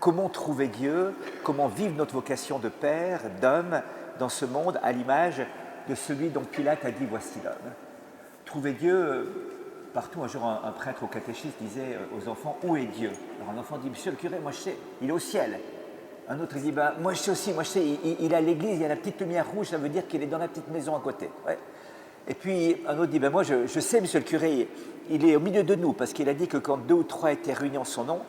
comment trouver Dieu, comment vivre notre vocation de père, d'homme, dans ce monde, à l'image de celui dont Pilate a dit « voici l'homme ». Trouver Dieu, partout, un jour un prêtre au catéchisme disait aux enfants « où est Dieu ?» Alors un enfant dit « monsieur le curé, moi je sais, il est au ciel ». Un autre dit bah, « moi je sais aussi, moi je sais, il est à l'église, il y a la petite lumière rouge, ça veut dire qu'il est dans la petite maison à côté. Ouais. » Et puis un autre dit bah, « moi je sais, monsieur le curé, il est au milieu de nous, parce qu'il a dit que quand 2 ou 3 étaient réunis en son nom,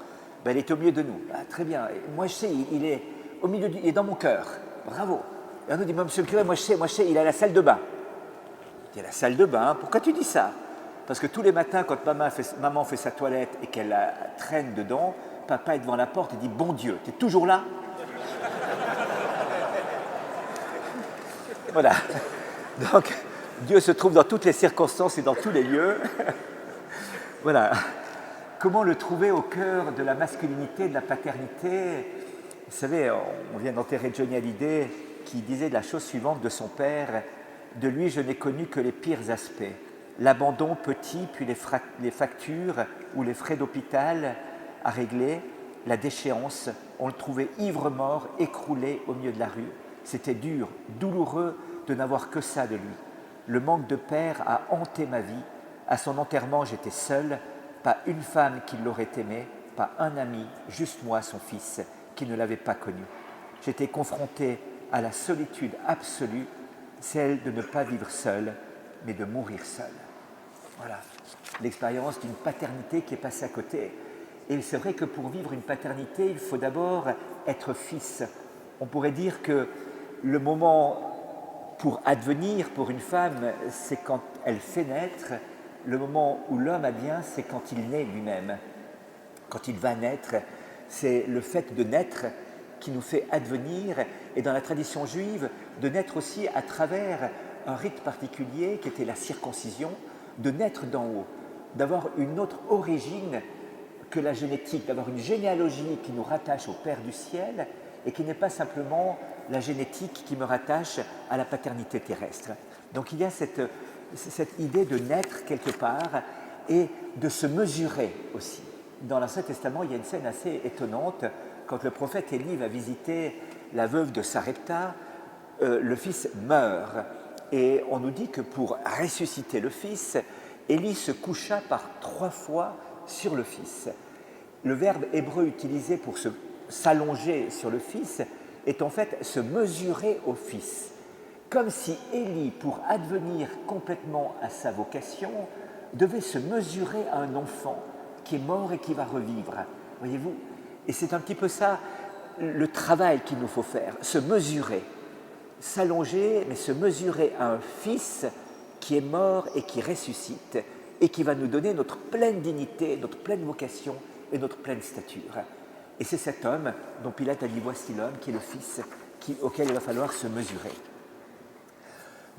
ben, il est au milieu de nous. Ah, très bien, et moi je sais, il est au milieu, il est dans mon cœur. Bravo. » Et un autre dit bah, « monsieur le curé, moi je sais, il est à la salle de bain. » Il est à la salle de bain, pourquoi tu dis ça? Parce que tous les matins, quand maman fait sa toilette et qu'elle la traîne dedans, papa est devant la porte et dit « bon Dieu, tu es toujours là ?» Voilà. Donc, Dieu se trouve dans toutes les circonstances et dans tous les lieux. Voilà. Comment le trouver au cœur de la masculinité, de la paternité? Vous savez, on vient d'enterrer Johnny Hallyday qui disait la chose suivante de son père: « De lui, je n'ai connu que les pires aspects. L'abandon petit, puis les factures ou les frais d'hôpital à régler, la déchéance. On le trouvait ivre-mort, écroulé au milieu de la rue. C'était dur, douloureux de n'avoir que ça de lui. Le manque de père a hanté ma vie. À son enterrement, j'étais seul, pas une femme qui l'aurait aimé, pas un ami, juste moi, son fils, qui ne l'avait pas connu. J'étais confronté à la solitude absolue, celle de ne pas vivre seul, mais de mourir seul. » Voilà, l'expérience d'une paternité qui est passée à côté. Et c'est vrai que pour vivre une paternité, il faut d'abord être fils. On pourrait dire que le moment pour advenir pour une femme, c'est quand elle fait naître. Le moment où l'homme a bien, c'est quand il naît lui-même. Quand il va naître, c'est le fait de naître qui nous fait advenir. Et dans la tradition juive, de naître aussi à travers un rite particulier qui était la circoncision, de naître d'en haut, d'avoir une autre origine que la génétique, d'avoir une généalogie qui nous rattache au Père du ciel et qui n'est pas simplement la génétique qui me rattache à la paternité terrestre. Donc il y a cette idée de naître quelque part et de se mesurer aussi. Dans l'Ancien Testament, il y a une scène assez étonnante. Quand le prophète Élie va visiter la veuve de Sarepta, le fils meurt. Et on nous dit que pour ressusciter le fils, Élie se coucha par 3 fois sur le fils. Le verbe hébreu utilisé pour s'allonger sur le fils est en fait se mesurer au fils. Comme si Élie, pour advenir complètement à sa vocation, devait se mesurer à un enfant qui est mort et qui va revivre. Voyez-vous? Et c'est un petit peu ça le travail qu'il nous faut faire, se mesurer. S'allonger, mais se mesurer à un fils qui est mort et qui ressuscite et qui va nous donner notre pleine dignité, notre pleine vocation et notre pleine stature. Et c'est cet homme dont Pilate a dit « voici l'homme » qui est le fils auquel il va falloir se mesurer.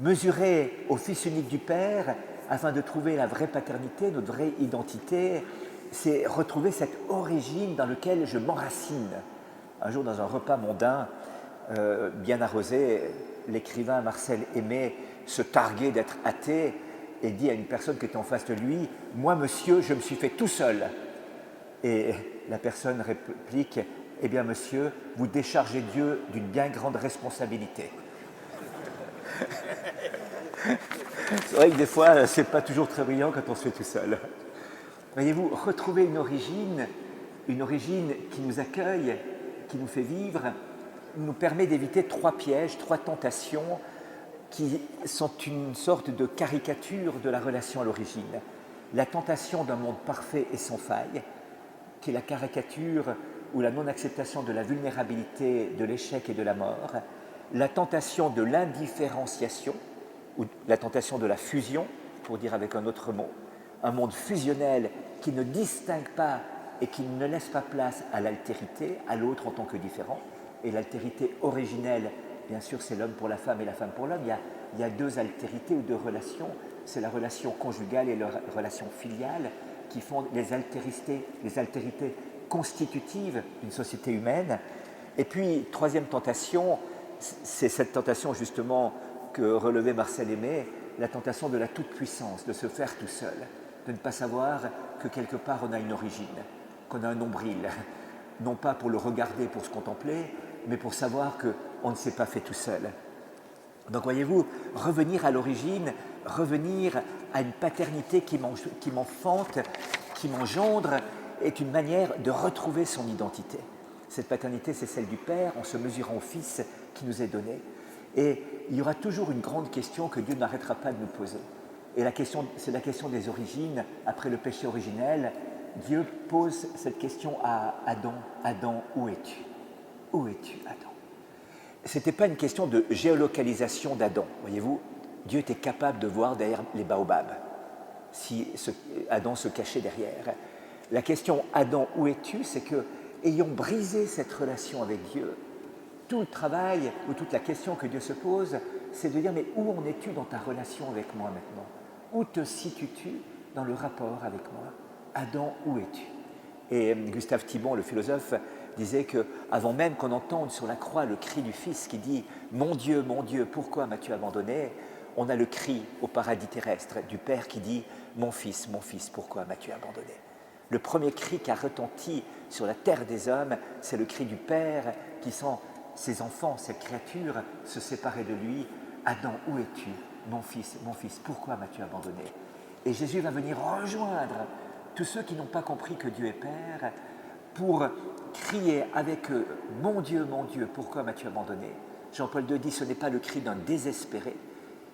Mesurer au fils unique du Père afin de trouver la vraie paternité, notre vraie identité, c'est retrouver cette origine dans laquelle je m'enracine. Un jour, dans un repas mondain, bien arrosé, l'écrivain Marcel Aimé se targuait d'être athée et dit à une personne qui était en face de lui « Moi, monsieur, je me suis fait tout seul. » Et la personne réplique « Eh bien, monsieur, vous déchargez Dieu d'une bien grande responsabilité. » C'est vrai que des fois, ce n'est pas toujours très brillant quand on se fait tout seul. Voyez-vous, retrouver une origine qui nous accueille, qui nous fait vivre, nous permet d'éviter 3 pièges, 3 tentations qui sont une sorte de caricature de la relation à l'origine. La tentation d'un monde parfait et sans faille, qui est la caricature ou la non-acceptation de la vulnérabilité, de l'échec et de la mort. La tentation de l'indifférenciation, ou la tentation de la fusion, pour dire avec un autre mot, un monde fusionnel qui ne distingue pas et qui ne laisse pas place à l'altérité, à l'autre en tant que différent. Et l'altérité originelle, bien sûr, c'est l'homme pour la femme et la femme pour l'homme. Il y a 2 altérités ou 2 relations. C'est la relation conjugale et la relation filiale qui font les altérités constitutives d'une société humaine. Et puis, 3e tentation, c'est cette tentation justement que relevait Marcel Aimé, la tentation de la toute-puissance, de se faire tout seul, de ne pas savoir que quelque part on a une origine, qu'on a un nombril, non pas pour le regarder, pour se contempler, mais pour savoir qu'on ne s'est pas fait tout seul. Donc voyez-vous, revenir à l'origine, revenir à une paternité qui m'enfante, qui m'engendre, est une manière de retrouver son identité. Cette paternité, c'est celle du Père, en se mesurant au Fils qui nous est donné. Et il y aura toujours une grande question que Dieu n'arrêtera pas de nous poser. Et c'est la question des origines. Après le péché originel, Dieu pose cette question à Adam. Adam, où es-tu? Où es-tu, Adam? Ce n'était pas une question de géolocalisation d'Adam. Voyez-vous, Dieu était capable de voir derrière les baobabs, si Adam se cachait derrière. La question « Adam, où es-tu » c'est que, ayant brisé cette relation avec Dieu, tout le travail ou toute la question que Dieu se pose, c'est de dire « Mais où en es-tu dans ta relation avec moi maintenant? Où te situes-tu dans le rapport avec moi? Adam, où es-tu » Et Gustave Thibon, le philosophe, disait qu'avant même qu'on entende sur la croix le cri du Fils qui dit « Mon Dieu, pourquoi m'as-tu abandonné ?» on a le cri au paradis terrestre du Père qui dit « Mon Fils, pourquoi m'as-tu abandonné ?» Le premier cri qui a retenti sur la terre des hommes, c'est le cri du Père qui sent ses enfants, ses créatures se séparer de lui. « Adam, où es-tu? Mon Fils, pourquoi m'as-tu abandonné ?» Et Jésus va venir rejoindre tous ceux qui n'ont pas compris que Dieu est Père pour crier avec eux « Mon Dieu, pourquoi m'as-tu abandonné ?» Jean-Paul II dit « Ce n'est pas le cri d'un désespéré,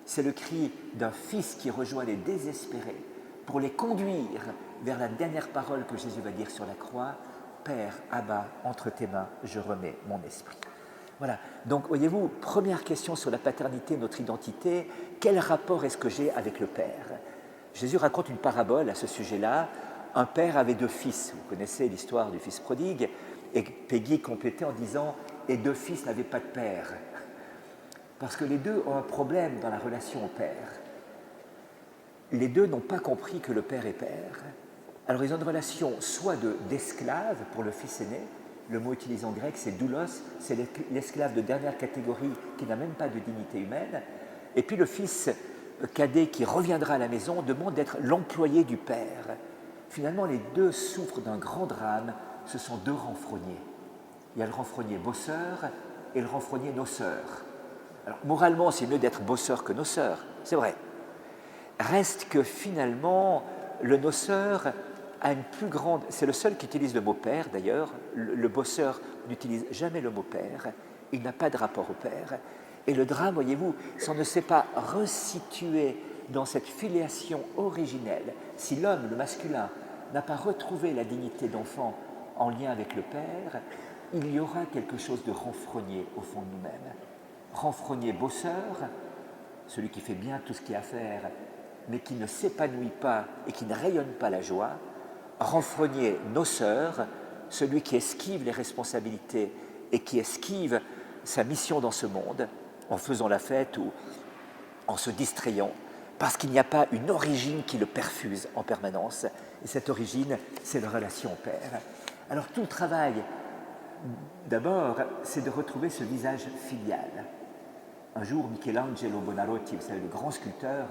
c'est le cri d'un fils qui rejoint les désespérés pour les conduire vers la dernière parole que Jésus va dire sur la croix « Père, Abba, entre tes mains, je remets mon esprit. » Voilà, donc voyez-vous, première question sur la paternité, notre identité, quel rapport est-ce que j'ai avec le Père? Jésus raconte une parabole à ce sujet-là. Un père avait 2 fils, vous connaissez l'histoire du fils prodigue, et Peggy complétait en disant « et 2 fils n'avaient pas de père ». Parce que les 2 ont un problème dans la relation au père. Les 2 n'ont pas compris que le père est père. Alors ils ont une relation soit d'esclave pour le fils aîné, le mot utilisé en grec c'est doulos, c'est l'esclave de dernière catégorie qui n'a même pas de dignité humaine, et puis le fils cadet qui reviendra à la maison demande d'être l'employé du père. Finalement les 2 souffrent d'un grand drame, ce sont 2 renfrogniers. Il y a le renfrogné bosseur et le renfrogné noceur. Alors moralement c'est mieux d'être bosseur que noceur, c'est vrai. Reste que finalement le noceur a une plus grande, c'est le seul qui utilise le mot père d'ailleurs, le bosseur n'utilise jamais le mot père, il n'a pas de rapport au père. Et le drame, voyez-vous, si on ne sait pas resituer dans cette filiation originelle, si l'homme, le masculin, n'a pas retrouvé la dignité d'enfant en lien avec le père, il y aura quelque chose de renfrogné au fond de nous-mêmes. Renfrogné bosseur, celui qui fait bien tout ce qu'il y a à faire, mais qui ne s'épanouit pas et qui ne rayonne pas la joie. Renfrogné noceur, celui qui esquive les responsabilités et qui esquive sa mission dans ce monde en faisant la fête ou en se distrayant, parce qu'il n'y a pas une origine qui le perfuse en permanence. Et cette origine, c'est la relation au père. Alors tout le travail, d'abord, c'est de retrouver ce visage filial. Un jour, Michelangelo Buonarroti, vous savez, le grand sculpteur,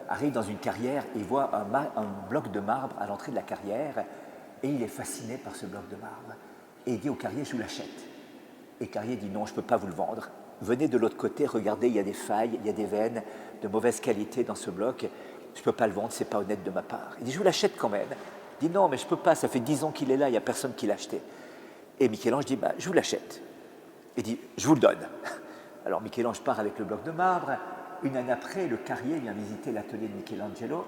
arrive dans une carrière et voit un bloc de marbre à l'entrée de la carrière et il est fasciné par ce bloc de marbre. Et il dit au carrier, je vous l'achète. Et le carrier dit, non, je ne peux pas vous le vendre. Venez de l'autre côté, regardez, il y a des failles, il y a des veines de mauvaise qualité dans ce bloc. Je ne peux pas le vendre, ce n'est pas honnête de ma part. Il dit, je vous l'achète quand même. Il dit, non, mais je ne peux pas, ça fait 10 ans qu'il est là, il n'y a personne qui l'a acheté. Et Michel-Ange dit, bah, je vous l'achète. Il dit, je vous le donne. Alors Michel-Ange part avec le bloc de marbre. Une année après, le carrier vient visiter l'atelier de Michelangelo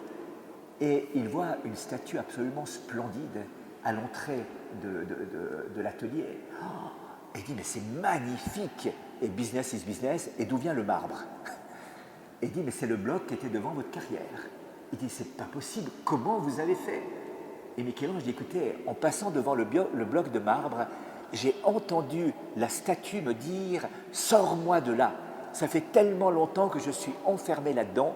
et il voit une statue absolument splendide à l'entrée de l'atelier. Oh, et il dit, mais c'est magnifique! Et business is business, et d'où vient le marbre? Et il dit, mais c'est le bloc qui était devant votre carrière. Il dit, c'est pas possible, comment vous avez fait? Et Michel-Ange dit, écoutez, en passant devant le bloc de marbre, j'ai entendu la statue me dire « Sors-moi de là !» Ça fait tellement longtemps que je suis enfermé là-dedans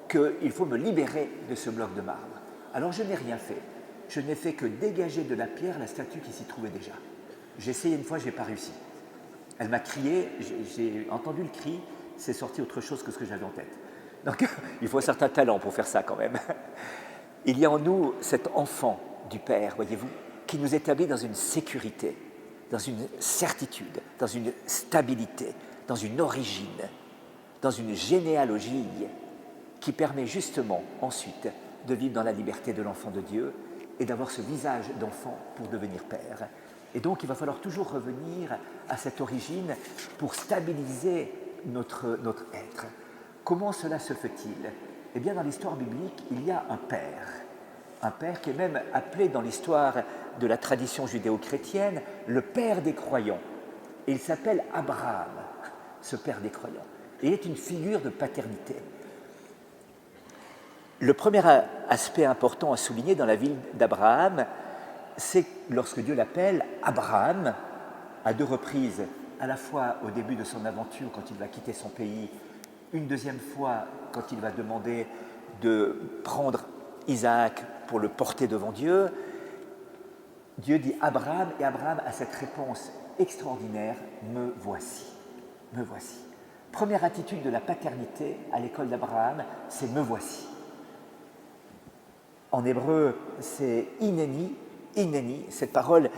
qu'il faut me libérer de ce bloc de marbre. Alors je n'ai rien fait. Je n'ai fait que dégager de la pierre la statue qui s'y trouvait déjà. J'ai essayé une fois, je n'ai pas réussi. Elle m'a crié, j'ai entendu le cri, c'est sorti autre chose que ce que j'avais en tête. Donc il faut un certain talent pour faire ça quand même. Il y a en nous cet enfant du Père, voyez-vous, qui nous établit dans une sécurité. dans une certitude, dans une stabilité, dans une origine, dans une généalogie qui permet justement ensuite de vivre dans la liberté de l'enfant de Dieu et d'avoir ce visage d'enfant pour devenir père. Et donc il va falloir toujours revenir à cette origine pour stabiliser notre être. Comment cela se fait-il? Eh bien dans l'histoire biblique, il y a un père qui est même appelé dans l'histoire de la tradition judéo-chrétienne le père des croyants. Et il s'appelle Abraham, ce père des croyants. Et il est une figure de paternité. Le premier aspect important à souligner dans la vie d'Abraham, c'est lorsque Dieu l'appelle Abraham, à 2 reprises, à la fois au début de son aventure quand il va quitter son pays, une deuxième fois quand il va demander de prendre Isaac pour le porter devant Dieu, Dieu dit Abraham, et Abraham a cette réponse extraordinaire, me voici, me voici. Première attitude de la paternité à l'école d'Abraham, c'est me voici. En hébreu, c'est hineni, hineni, cette parole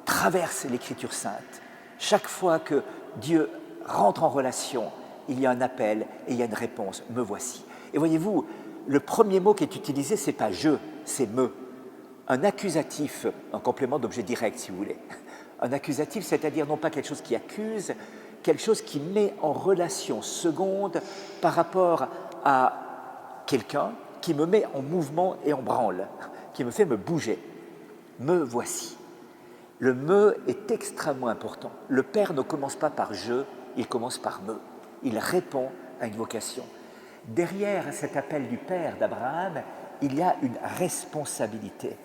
traverse l'Écriture sainte. Chaque fois que Dieu rentre en relation, il y a un appel et il y a une réponse, me voici. Et voyez-vous, le premier mot qui est utilisé, ce n'est pas je, c'est me. Un accusatif, un complément d'objet direct si vous voulez. Un accusatif, c'est-à-dire non pas quelque chose qui accuse, quelque chose qui met en relation seconde par rapport à quelqu'un qui me met en mouvement et en branle, qui me fait me bouger. Me voici. Le me est extrêmement important. Le Père ne commence pas par je, il commence par me. Il répond à une vocation. Derrière cet appel du Père d'Abraham, il y a une responsabilité.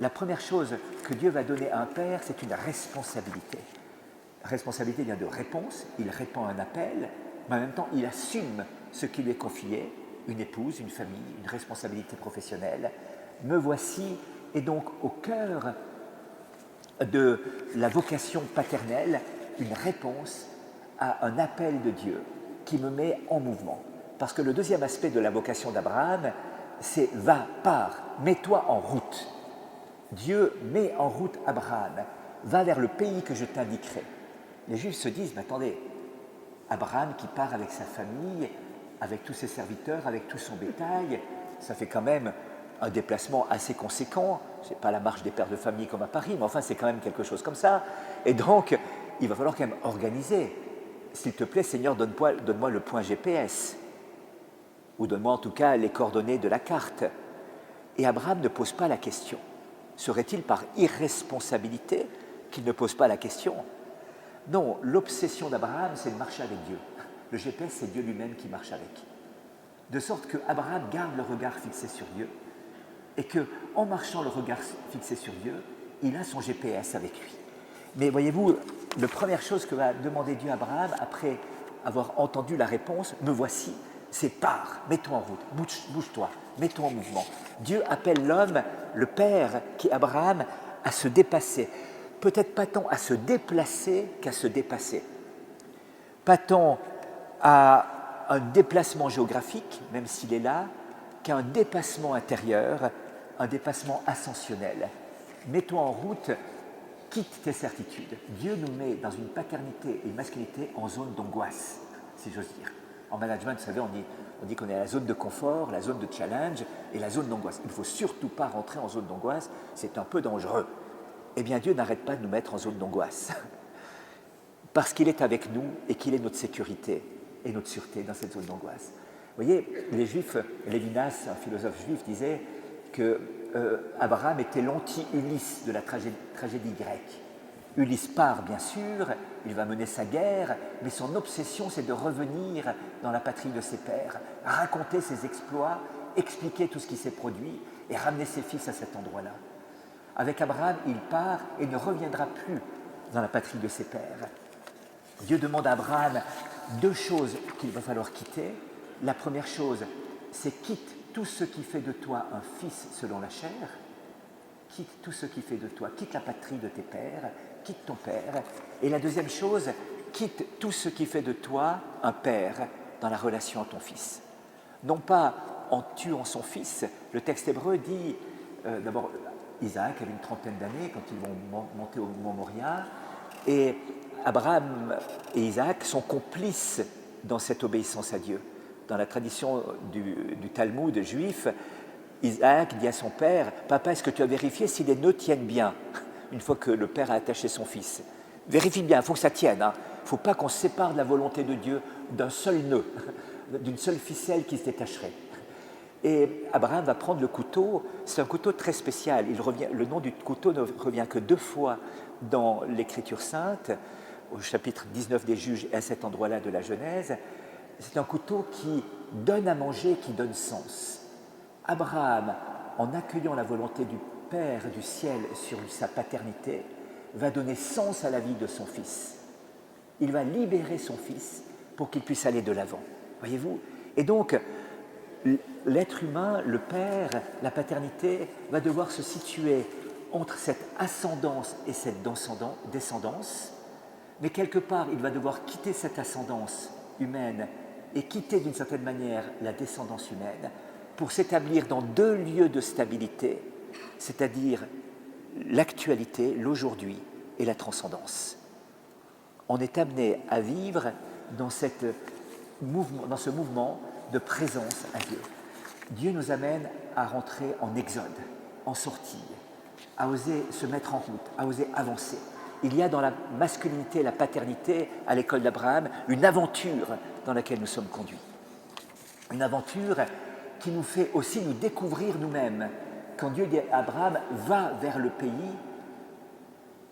La première chose que Dieu va donner à un père, c'est une responsabilité. Responsabilité vient de réponse, il répond à un appel, mais en même temps, il assume ce qui lui est confié, une épouse, une famille, une responsabilité professionnelle. Me voici est donc au cœur de la vocation paternelle, une réponse à un appel de Dieu qui me met en mouvement. Parce que le deuxième aspect de la vocation d'Abraham, c'est va, pars, mets-toi en route. Dieu met en route Abraham, va vers le pays que je t'indiquerai. Les Juifs se disent, mais attendez, Abraham qui part avec sa famille, avec tous ses serviteurs, avec tout son bétail, ça fait quand même un déplacement assez conséquent. Ce n'est pas la marche des pères de famille comme à Paris, mais enfin c'est quand même quelque chose comme ça. Et donc, il va falloir quand même organiser. S'il te plaît, Seigneur, donne-moi le point GPS, ou donne-moi en tout cas les coordonnées de la carte. Et Abraham ne pose pas la question. Serait-il par irresponsabilité qu'il ne pose pas la question? Non, l'obsession d'Abraham, c'est de marcher avec Dieu. Le GPS, c'est Dieu lui-même qui marche avec. De sorte que Abraham garde le regard fixé sur Dieu et qu'en marchant le regard fixé sur Dieu, il a son GPS avec lui. Mais voyez-vous, la première chose que va demander Dieu à Abraham, après avoir entendu la réponse, me voici, c'est pars, mets-toi en route, bouge-toi, mets-toi en mouvement. Dieu appelle l'homme, le Père, qui est Abraham, à se dépasser. Peut-être pas tant à se déplacer qu'à se dépasser. Pas tant à un déplacement géographique, même s'il est là, qu'à un dépassement intérieur, un dépassement ascensionnel. Mets-toi en route, quitte tes certitudes. Dieu nous met dans une paternité et une masculinité en zone d'angoisse, si j'ose dire. En management, vous savez, on dit qu'on est à la zone de confort, la zone de challenge et la zone d'angoisse. Il ne faut surtout pas rentrer en zone d'angoisse, c'est un peu dangereux. Eh bien, Dieu n'arrête pas de nous mettre en zone d'angoisse, parce qu'il est avec nous et qu'il est notre sécurité et notre sûreté dans cette zone d'angoisse. Vous voyez, les Juifs, Lévinas, un philosophe juif, disait que Abraham était l'anti-Ulysse de la tragédie grecque. Ulysse part, bien sûr, il va mener sa guerre, mais son obsession, c'est de revenir dans la patrie de ses pères, raconter ses exploits, expliquer tout ce qui s'est produit et ramener ses fils à cet endroit-là. Avec Abraham, il part et ne reviendra plus dans la patrie de ses pères. Dieu demande à Abraham 2 choses qu'il va falloir quitter. La première chose, c'est quitte tout ce qui fait de toi un fils selon la chair, quitte tout ce qui fait de toi, quitte la patrie de tes pères, quitte ton père. Et la deuxième chose, quitte tout ce qui fait de toi un père dans la relation à ton fils. Non pas en tuant son fils, le texte hébreu dit, d'abord, Isaac avait une 30aine d'années quand ils vont monter au mont Moria, Et Abraham et Isaac sont complices dans cette obéissance à Dieu. Dans la tradition du Talmud juif, Isaac dit à son père, « Papa, est-ce que tu as vérifié si les nœuds tiennent bien ?» Une fois que le père a attaché son fils. « Vérifie bien, il faut que ça tienne. Il ne faut pas qu'on se sépare de la volonté de Dieu d'un seul nœud, d'une seule ficelle qui se détacherait. » Et Abraham va prendre le couteau, c'est un couteau très spécial. Le nom du couteau ne revient que 2 fois dans l'Écriture sainte, au chapitre 19 des Juges et à cet endroit-là de la Genèse. C'est un couteau qui donne à manger, qui donne sens. Abraham, en accueillant la volonté du Père du ciel sur sa paternité, va donner sens à la vie de son fils. Il va libérer son fils pour qu'il puisse aller de l'avant. Voyez-vous? Et donc, l'être humain, le père, la paternité, va devoir se situer entre cette ascendance et cette descendance, mais quelque part, il va devoir quitter cette ascendance humaine et quitter d'une certaine manière la descendance humaine pour s'établir dans 2 lieux de stabilité, c'est-à-dire l'actualité, l'aujourd'hui et la transcendance. On est amené à vivre dans ce mouvement de présence à Dieu. Dieu nous amène à rentrer en exode, en sortie, à oser se mettre en route, à oser avancer. Il y a dans la masculinité et la paternité, à l'école d'Abraham, une aventure dans laquelle nous sommes conduits. Une aventure qui nous fait aussi nous découvrir nous-mêmes. Quand Dieu dit à Abraham « va vers le pays »,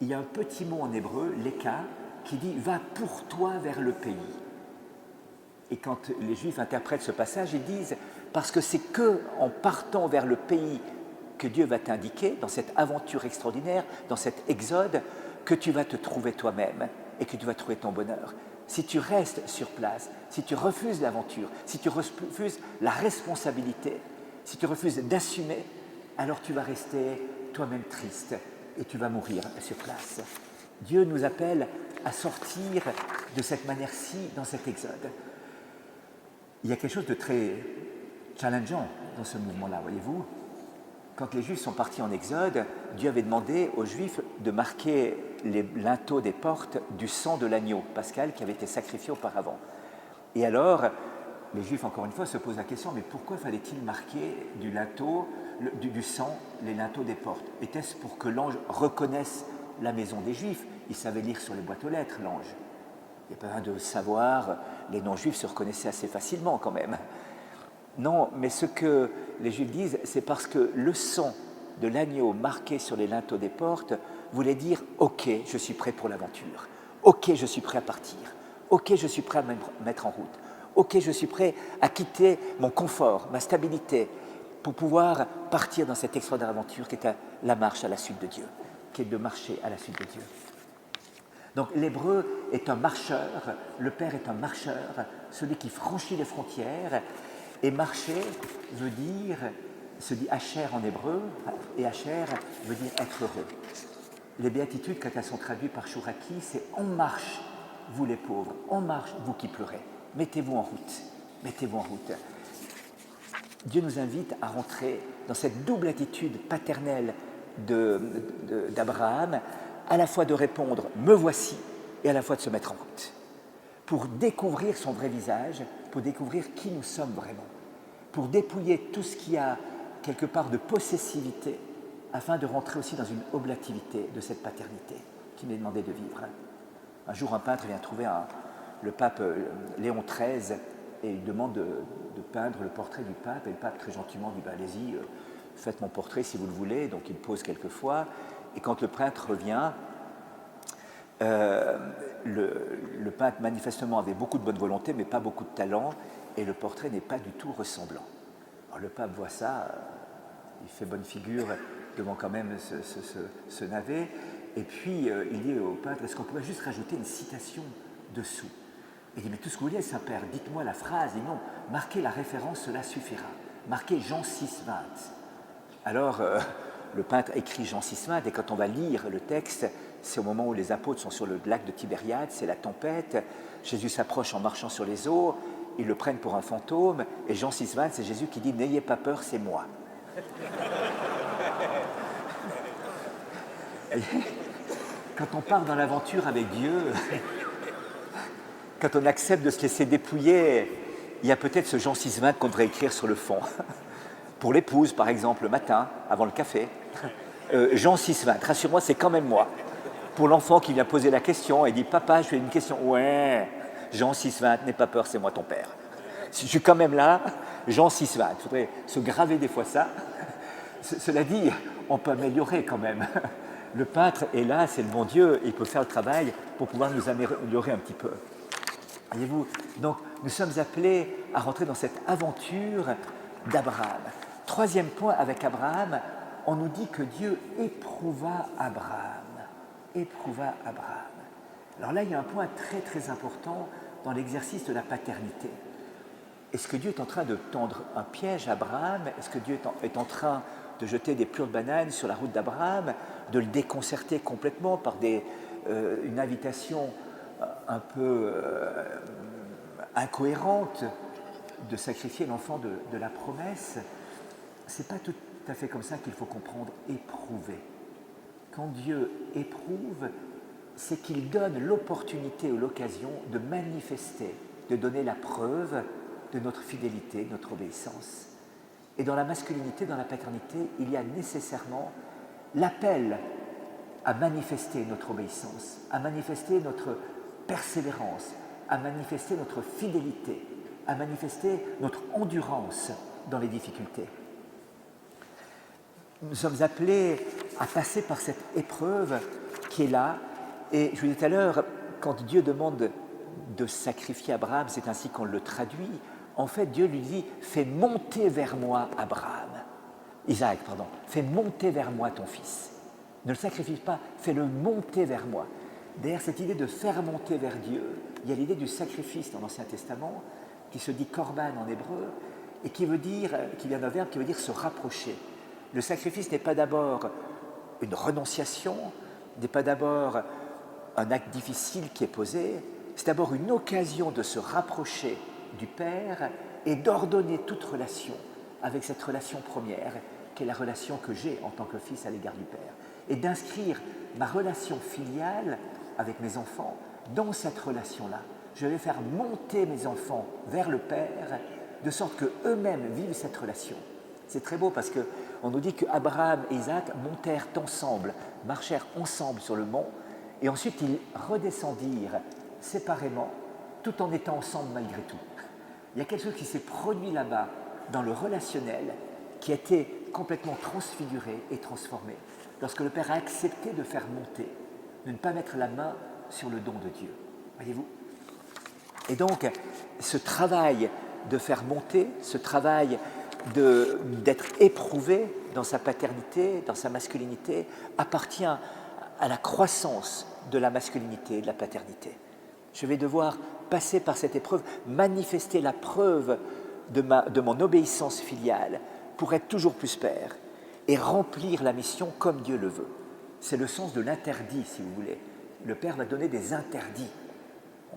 il y a un petit mot en hébreu, l'éka, qui dit « va pour toi vers le pays ». Et quand les Juifs interprètent ce passage, ils disent « parce que c'est qu'en partant vers le pays que Dieu va t'indiquer, dans cette aventure extraordinaire, dans cet exode, que tu vas te trouver toi-même et que tu vas trouver ton bonheur. Si tu restes sur place, si tu refuses l'aventure, si tu refuses la responsabilité, si tu refuses d'assumer, alors tu vas rester toi-même triste et tu vas mourir sur place. » Dieu nous appelle à sortir de cette manière-ci dans cet exode. Il y a quelque chose de très challengeant dans ce mouvement-là, voyez-vous. Quand les Juifs sont partis en exode, Dieu avait demandé aux Juifs de marquer les linteaux des portes du sang de l'agneau pascal qui avait été sacrifié auparavant. Et alors, les Juifs, encore une fois, se posent la question, mais pourquoi fallait-il marquer du sang les linteaux des portes? Était-ce pour que l'ange reconnaisse la maison des Juifs? Il savait lire sur les boîtes aux lettres, l'ange. Il n'y a pas besoin de savoir, les non-Juifs se reconnaissaient assez facilement quand même. Non, mais ce que les Juifs disent, c'est parce que le sang de l'agneau marqué sur les linteaux des portes voulait dire « Ok, je suis prêt pour l'aventure. Ok, je suis prêt à partir. Ok, je suis prêt à me mettre en route. Ok, je suis prêt à quitter mon confort, ma stabilité, pour pouvoir partir dans cette extraordinaire aventure qui est la marche à la suite de Dieu, qui est de marcher à la suite de Dieu. » Donc l'hébreu est un marcheur, le Père est un marcheur, celui qui franchit les frontières. Et marcher veut dire, se dit Asher en hébreu, et Asher veut dire être heureux. Les béatitudes, quand elles sont traduites par Chouraki, c'est « En marche, vous les pauvres, en marche, vous qui pleurez, mettez-vous en route, mettez-vous en route. » Dieu nous invite à rentrer dans cette double attitude paternelle d'Abraham, à la fois de répondre « Me voici » et à la fois de se mettre en route, pour découvrir son vrai visage, pour découvrir qui nous sommes vraiment, pour dépouiller tout ce qui a quelque part de possessivité, afin de rentrer aussi dans une oblativité de cette paternité qui m'est demandé de vivre. Un jour, un peintre vient trouver le pape Léon XIII et il demande de peindre le portrait du pape, et le pape très gentiment dit « Allez-y, faites mon portrait si vous le voulez », donc il pose quelques fois, et quand le peintre revient, le peintre manifestement avait beaucoup de bonne volonté mais pas beaucoup de talent, et le portrait n'est pas du tout ressemblant. Alors le pape voit ça, il fait bonne figure devant quand même ce navet, et puis il dit au peintre, est-ce qu'on pourrait juste rajouter une citation dessous? Il dit, mais tout ce que vous voulez, Saint-Père, dites-moi la phrase. Il dit, non, marquez la référence, cela suffira. Marquez Jean 6, 20. Alors le peintre écrit Jean 6, 20, et quand on va lire le texte, c'est au moment où les apôtres sont sur le lac de Tibériade, c'est la tempête, Jésus s'approche en marchant sur les eaux, ils le prennent pour un fantôme, et Jean 6, 20, c'est Jésus qui dit « N'ayez pas peur, c'est moi ». quand on part dans l'aventure avec Dieu, quand on accepte de se laisser dépouiller, il y a peut-être ce Jean 6,20 qu'on devrait écrire sur le fond. Pour l'épouse, par exemple, le matin, avant le café. Jean 6,20, rassure-moi, c'est quand même moi. Pour l'enfant qui vient poser la question et dit « Papa, je fais une question. » Ouais, Jean 6,20, n'aie pas peur, c'est moi ton père. Si je suis quand même là, Jean 6,20. Il faudrait se graver des fois ça. Cela dit, on peut améliorer quand même. Le peintre est là, c'est le bon Dieu, et il peut faire le travail pour pouvoir nous améliorer un petit peu. Voyez-vous, donc nous sommes appelés à rentrer dans cette aventure d'Abraham. Troisième point avec Abraham, on nous dit que Dieu éprouva Abraham. Éprouva Abraham. Alors là, il y a un point très très important dans l'exercice de la paternité. Est-ce que Dieu est en train de tendre un piège à Abraham? Est-ce que Dieu est en train de jeter des plures de bananes sur la route d'Abraham, de le déconcerter complètement par une invitation un peu incohérente de sacrifier l'enfant de la promesse? Ce n'est pas tout à fait comme ça qu'il faut comprendre éprouver. Quand Dieu éprouve, c'est qu'il donne l'opportunité ou l'occasion de manifester, de donner la preuve de notre fidélité, de notre obéissance. Et dans la masculinité, dans la paternité, il y a nécessairement l'appel à manifester notre obéissance, à manifester notre persévérance, à manifester notre fidélité, à manifester notre endurance dans les difficultés. Nous sommes appelés à passer par cette épreuve qui est là. Et je vous disais tout à l'heure, quand Dieu demande de sacrifier Abraham, c'est ainsi qu'on le traduit. En fait, Dieu lui dit « Fais monter vers moi Abraham ». Isaac, pardon. « Fais monter vers moi ton fils ». Ne le sacrifie pas, fais-le monter vers moi. Derrière cette idée de faire monter vers Dieu, il y a l'idée du sacrifice dans l'Ancien Testament, qui se dit korban en hébreu, et qui vient d'un verbe qui veut dire se rapprocher. Le sacrifice n'est pas d'abord une renonciation, n'est pas d'abord un acte difficile qui est posé, c'est d'abord une occasion de se rapprocher du Père et d'ordonner toute relation avec cette relation première, qui est la relation que j'ai en tant que fils à l'égard du Père, et d'inscrire ma relation filiale avec mes enfants dans cette relation-là. Je vais faire monter mes enfants vers le Père, de sorte qu'eux-mêmes vivent cette relation. C'est très beau parce qu'on nous dit qu'Abraham et Isaac montèrent ensemble, marchèrent ensemble sur le mont, et ensuite ils redescendirent séparément, tout en étant ensemble malgré tout. Il y a quelque chose qui s'est produit là-bas, dans le relationnel, qui a été complètement transfiguré et transformé, lorsque le Père a accepté de faire monter, de ne pas mettre la main sur le don de Dieu. Voyez-vous? Et donc, ce travail de faire monter, ce travail d'être éprouvé dans sa paternité, dans sa masculinité, appartient à la croissance de la masculinité et de la paternité. Je vais devoir passer par cette épreuve, manifester la preuve de mon obéissance filiale pour être toujours plus père et remplir la mission comme Dieu le veut. C'est le sens de l'interdit, si vous voulez. Le Père va donner des interdits.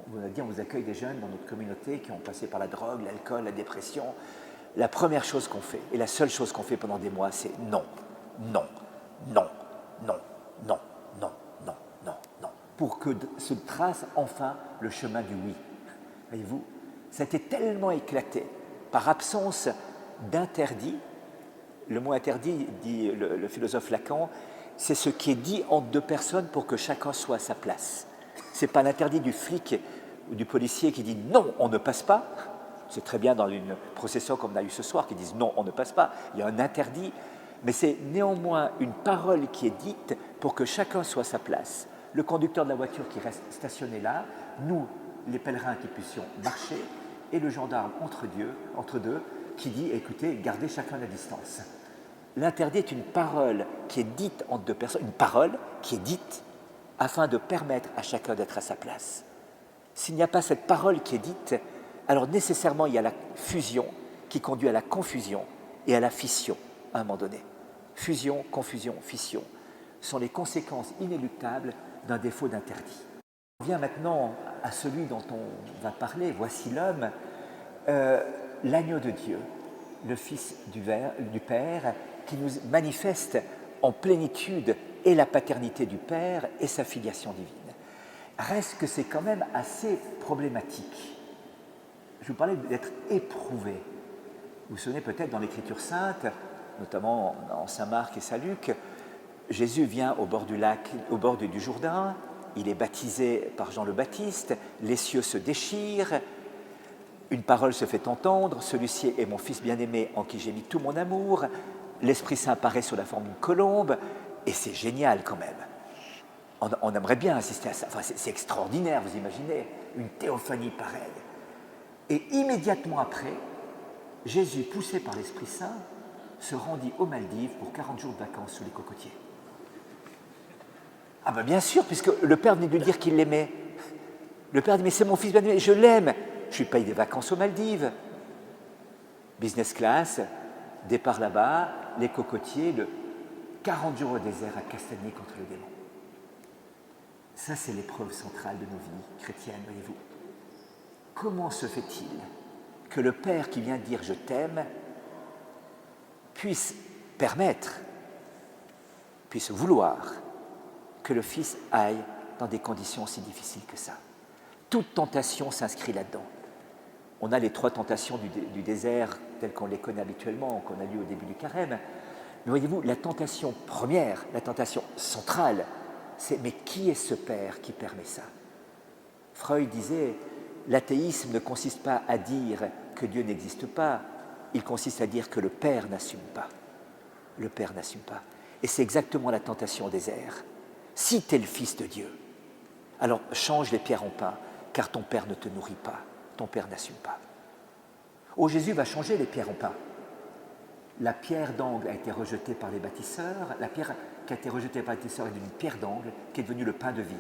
On vous accueille des jeunes dans notre communauté qui ont passé par la drogue, l'alcool, la dépression. La première chose qu'on fait, et la seule chose qu'on fait pendant des mois, c'est non, non, non, non, non, non, non, non, non, pour que se trace enfin le chemin du oui. Voyez-vous, ça a été tellement éclaté par absence d'interdit. Le mot interdit, dit le philosophe Lacan, c'est ce qui est dit entre deux personnes pour que chacun soit à sa place. Ce n'est pas l'interdit du flic ou du policier qui dit non, on ne passe pas. C'est très bien dans une procession comme on a eu ce soir qui disent non, on ne passe pas. Il y a un interdit, mais c'est néanmoins une parole qui est dite pour que chacun soit à sa place. Le conducteur de la voiture qui reste stationné là, nous, les pèlerins qui puissions marcher, et le gendarme entre deux, qui dit écoutez, gardez chacun la distance. L'interdit est une parole qui est dite entre deux personnes, une parole qui est dite afin de permettre à chacun d'être à sa place. S'il n'y a pas cette parole qui est dite, alors nécessairement il y a la fusion qui conduit à la confusion et à la fission à un moment donné. Fusion, confusion, fission sont les conséquences inéluctables d'un défaut d'interdit. On vient maintenant à celui dont on va parler, voici l'homme, l'agneau de Dieu, le Fils du Père, qui nous manifeste en plénitude et la paternité du Père et sa filiation divine. Reste que c'est quand même assez problématique. Je vous parlais d'être éprouvé. Vous vous souvenez peut-être dans l'Écriture sainte, notamment en Saint Marc et Saint Luc, Jésus vient au bord du lac, au bord du Jourdain, il est baptisé par Jean le Baptiste, les cieux se déchirent, une parole se fait entendre, celui-ci est mon fils bien-aimé en qui j'ai mis tout mon amour, l'Esprit Saint apparaît sous la forme d'une colombe, et c'est génial quand même. On aimerait bien assister à ça, enfin, c'est extraordinaire, vous imaginez, une théophanie pareille. Et immédiatement après, Jésus, poussé par l'Esprit Saint, se rendit aux Maldives pour 40 jours de vacances sous les cocotiers. Ah ben bien sûr, puisque le Père venait de lui dire qu'il l'aimait. Le Père dit, mais c'est mon fils bien-aimé, je l'aime. Je lui paye des vacances aux Maldives. Business class, départ là-bas, les cocotiers, 40 jours au désert à castagner contre le démon. Ça, c'est l'épreuve centrale de nos vies chrétiennes, voyez-vous. Comment se fait-il que le Père qui vient dire « je t'aime » puisse permettre, puisse vouloir que le Fils aille dans des conditions aussi difficiles que ça? Toute tentation s'inscrit là-dedans. On a les 3 tentations du désert telles qu'on les connaît habituellement, qu'on a lues au début du carême. Mais voyez-vous, la tentation première, la tentation centrale, c'est « mais qui est ce Père qui permet ça ?» Freud disait « l'athéisme ne consiste pas à dire que Dieu n'existe pas, il consiste à dire que le Père n'assume pas. » Le Père n'assume pas. Et c'est exactement la tentation au désert. Si tu es le Fils de Dieu, alors change les pierres en pain, car ton Père ne te nourrit pas, ton Père n'assume pas. Oh, Jésus va changer les pierres en pain. La pierre d'angle a été rejetée par les bâtisseurs, la pierre qui a été rejetée par les bâtisseurs est devenue une pierre d'angle qui est devenue le pain de vie.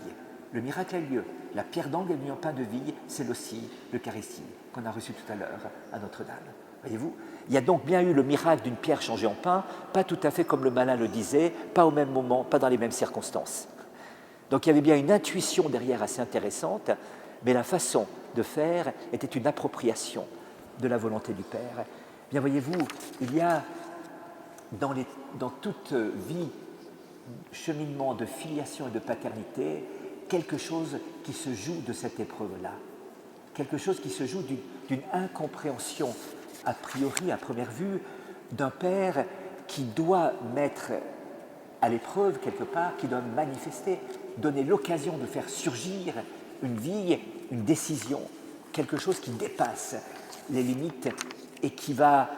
Le miracle a eu lieu. La pierre d'angle est devenue un pain de vie, c'est aussi l'Eucharistie qu'on a reçu tout à l'heure à Notre-Dame. Voyez-vous, il y a donc bien eu le miracle d'une pierre changée en pain, pas tout à fait comme le malin le disait, pas au même moment, pas dans les mêmes circonstances. Donc il y avait bien une intuition derrière assez intéressante, mais la façon de faire était une appropriation de la volonté du Père. Bien voyez-vous, il y a dans toute vie, cheminement de filiation et de paternité, quelque chose qui se joue de cette épreuve-là, quelque chose qui se joue d'une incompréhension a priori, à première vue, d'un Père qui doit mettre à l'épreuve quelque part, qui doit manifester, donner l'occasion de faire surgir une vie, une décision, quelque chose qui dépasse les limites et qui va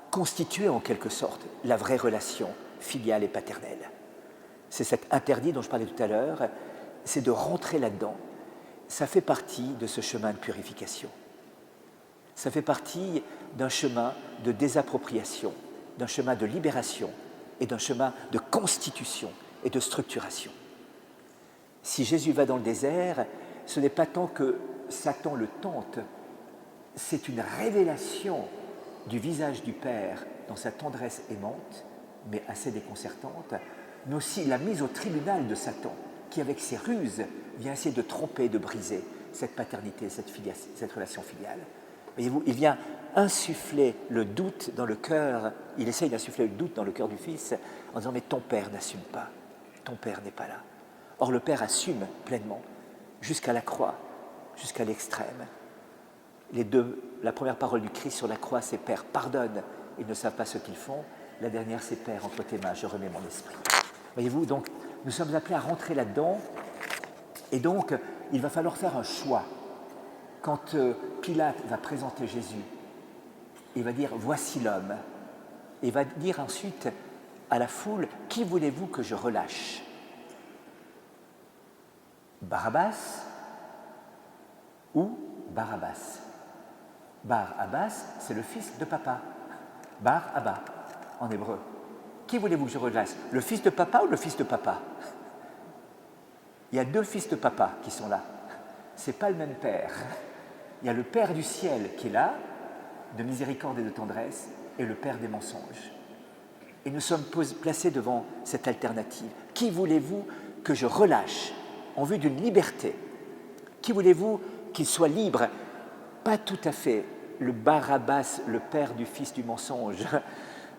constituer en quelque sorte la vraie relation filiale et paternelle. C'est cet interdit dont je parlais tout à l'heure, c'est de rentrer là-dedans. Ça fait partie de ce chemin de purification. Ça fait partie d'un chemin de désappropriation, d'un chemin de libération et d'un chemin de constitution et de structuration. Si Jésus va dans le désert, ce n'est pas tant que Satan le tente, c'est une révélation du visage du Père dans sa tendresse aimante, mais assez déconcertante, mais aussi la mise au tribunal de Satan, qui avec ses ruses vient essayer de tromper, de briser cette paternité, cette relation filiale. Voyez-vous, il vient insuffler le doute dans le cœur, il essaye d'insuffler le doute dans le cœur du Fils en disant « mais ton Père n'assume pas, ton Père n'est pas là ». Or le Père assume pleinement, jusqu'à la croix, jusqu'à l'extrême. La première parole du Christ sur la croix, c'est « Père, pardonne, ils ne savent pas ce qu'ils font ». La dernière, c'est « Père, entre tes mains, je remets mon esprit ». Voyez-vous, donc, nous sommes appelés à rentrer là-dedans, et donc, il va falloir faire un choix. Quand Pilate va présenter Jésus, il va dire « Voici l'homme ». Et il va dire ensuite à la foule « Qui voulez-vous que je relâche ?» Barabbas ou Barabbas? Bar-Abbas, c'est le fils de papa. Bar-Abba, en hébreu. Qui voulez-vous que je relâche? Le fils de papa ou le fils de papa? Il y a 2 fils de papa qui sont là. Ce n'est pas le même père. Il y a le Père du ciel qui est là, de miséricorde et de tendresse, et le Père des mensonges. Et nous sommes placés devant cette alternative. Qui voulez-vous que je relâche en vue d'une liberté? Qui voulez-vous qu'il soit libre? Pas tout à fait. Le Barabbas, le père du fils du mensonge,